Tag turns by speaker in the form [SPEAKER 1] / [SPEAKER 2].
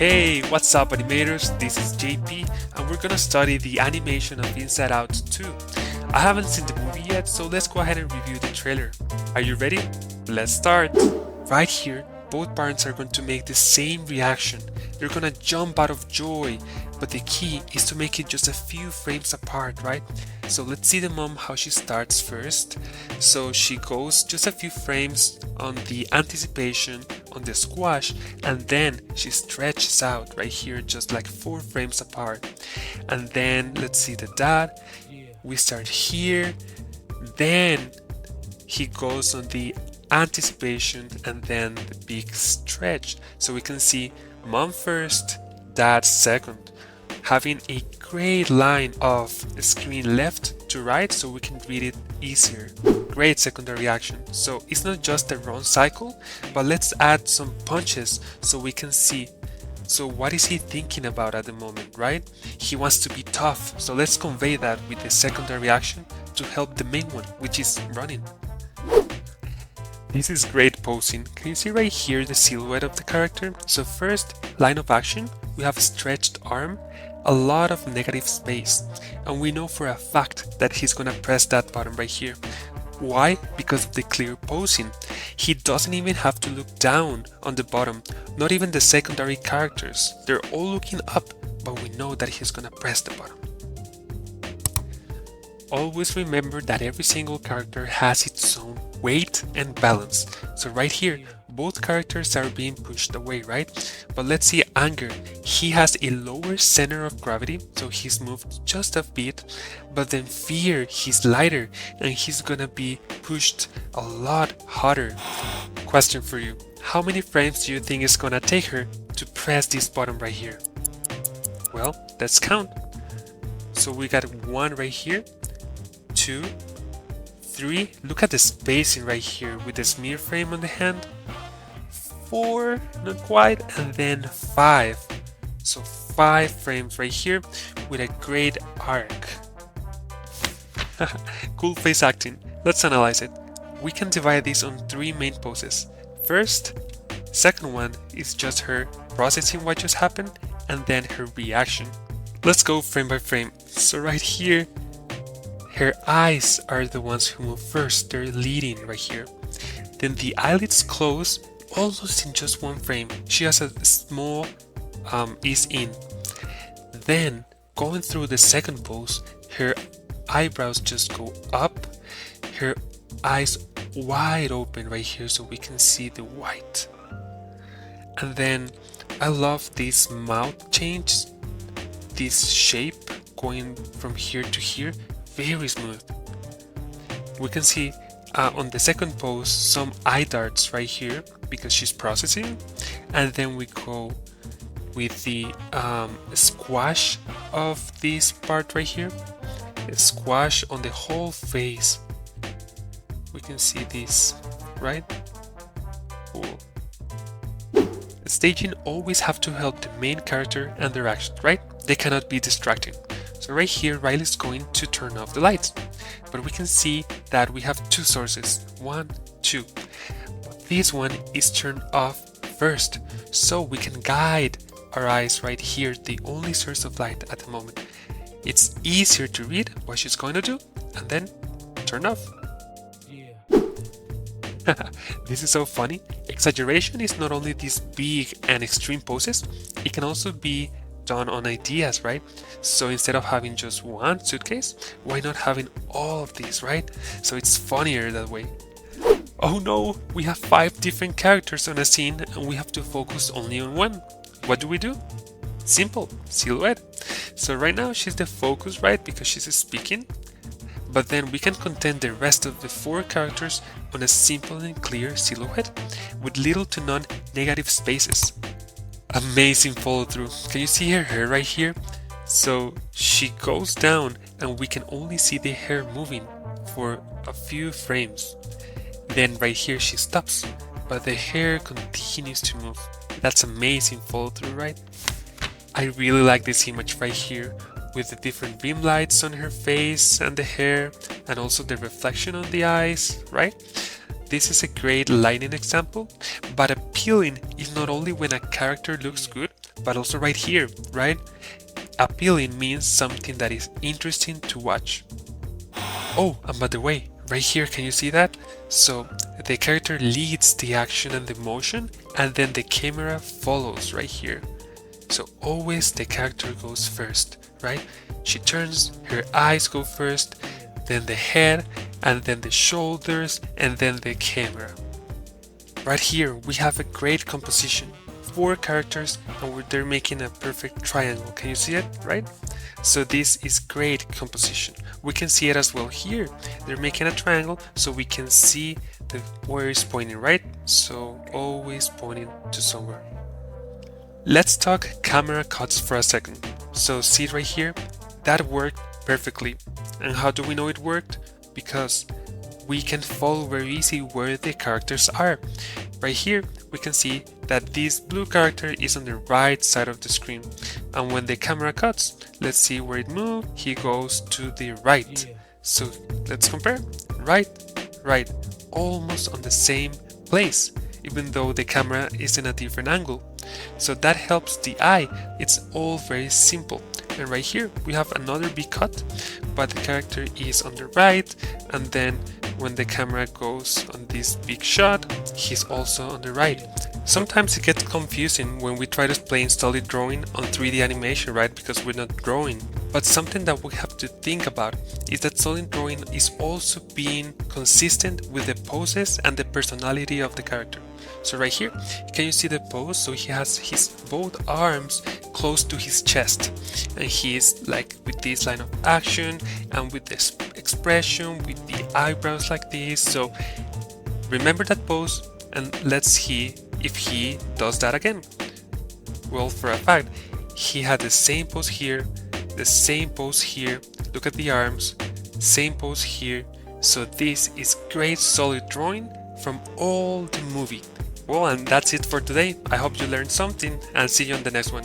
[SPEAKER 1] Hey, what's up animators? This is JP and we're gonna study the animation of Inside Out 2. I haven't seen the movie yet, so let's go ahead and review the trailer. Are you ready? Let's start! Right here, both parents are going to make the same reaction. They're gonna jump out of joy, but the key is to make it just a few frames apart, right? So let's see the mom how she starts first. So she goes just a few frames on the anticipation, on the squash, and then she stretches out right here just like 4 frames apart. And then let's see the dad. We start here, then he goes on the anticipation and then the big stretch. So we can see mom first, dad second, having a great line of screen left to right so we can read it easier. Great secondary action. So it's not just a run cycle, but let's add some punches so we can see. So what is he thinking about at the moment, right? He wants to be tough, so let's convey that with the secondary action to help the main one, which is running. This is great posing. Can you see right here the silhouette of the character? So first, line of action, we have a stretched arm, a lot of negative space, and we know for a fact that he's gonna press that button right here. Why? Because of the clear posing. He doesn't even have to look down on the bottom, not even the secondary characters. They're all looking up, but we know that he's gonna press the button. Always remember that every single character has its own weight and balance. So right here, both characters are being pushed away, right? But let's see anger. He has a lower center of gravity, so he's moved just a bit. But then fear, he's lighter and he's gonna be pushed a lot harder. Question for you. How many frames do you think it's gonna take her to press this button right here? Well, let's count. So we got 1 right here, 2, 3, look at the spacing right here with the smear frame on the hand. 4, not quite, and then 5. So 5 frames right here with a great arc. Cool face acting. Let's analyze it. We can divide this on 3 main poses. First, second one is just her processing what just happened, and then her reaction. Let's go frame by frame. So right here, her eyes are the ones who move first, they're leading right here. Then the eyelids close almost in just 1 frame. She has a small ease in. Then going through the second pose, her eyebrows just go up, her eyes wide open right here so we can see the white. And then I love this mouth change, this shape going from here to here. Very smooth. We can see on the second pose some eye darts right here because she's processing, and then we go with the squash of this part right here, a squash on the whole face. We can see this, right? Cool. Staging always have to help the main character and their actions, right? They cannot be distracting. So right here, Riley's going to turn off the lights, but we can see that we have 2 sources, 1, 2. But this one is turned off first, so we can guide our eyes right here, the only source of light at the moment. It's easier to read what she's going to do, and then turn off. Yeah. This is so funny. Exaggeration is not only these big and extreme poses, it can also be done on ideas, right? So instead of having just 1 suitcase, why not having all of these, right? So it's funnier that way. Oh no, we have 5 different characters on a scene and we have to focus only on 1. What do? Simple, silhouette. So right now she's the focus, right? Because she's speaking. But then we can content the rest of the 4 characters on a simple and clear silhouette with little to none negative spaces. Amazing follow through. Can you see her hair right here? So she goes down and we can only see the hair moving for a few frames. Then right here she stops, but the hair continues to move. That's amazing follow through, right? I really like this image right here with the different beam lights on her face and the hair, and also the reflection on the eyes, right? This is a great lighting example, but appealing is not only when a character looks good, but also right here, right? Appealing means something that is interesting to watch. Oh, and by the way, right here, can you see that? So the character leads the action and the motion, and then the camera follows right here. So always the character goes first, right? She turns, her eyes go first, then the head, and then the shoulders, and then the camera. Right here, we have a great composition. 4 characters, and they're making a perfect triangle. Can you see it, right? So this is great composition. We can see it as well here. They're making a triangle, so we can see where it's pointing, right? So always pointing to somewhere. Let's talk camera cuts for a second. So see right here, that worked perfectly. And how do we know it worked? Because we can follow very easy where the characters are. Right here, we can see that this blue character is on the right side of the screen. And when the camera cuts, let's see where it moved, he goes to the right. So let's compare. Right, right, almost on the same place, even though the camera is in a different angle. So that helps the eye. It's all very simple. And right here we have another big cut, but the character is on the right, and then when the camera goes on this big shot, he's also on the right. Sometimes it gets confusing when we try to explain solid drawing on 3D animation, right? Because we're not drawing. But something that we have to think about is that solid drawing is also being consistent with the poses and the personality of the character. So right here, can you see the pose? So he has his both arms close to his chest, and he is like with this line of action and with this expression, with the eyebrows like this. So remember that pose, and let's see if he does that again. Well, for a fact, he had the same pose here, the same pose here. Look at the arms, same pose here. So this is great solid drawing from all the movie. Well, and that's it for today. I hope you learned something, and see you on the next one.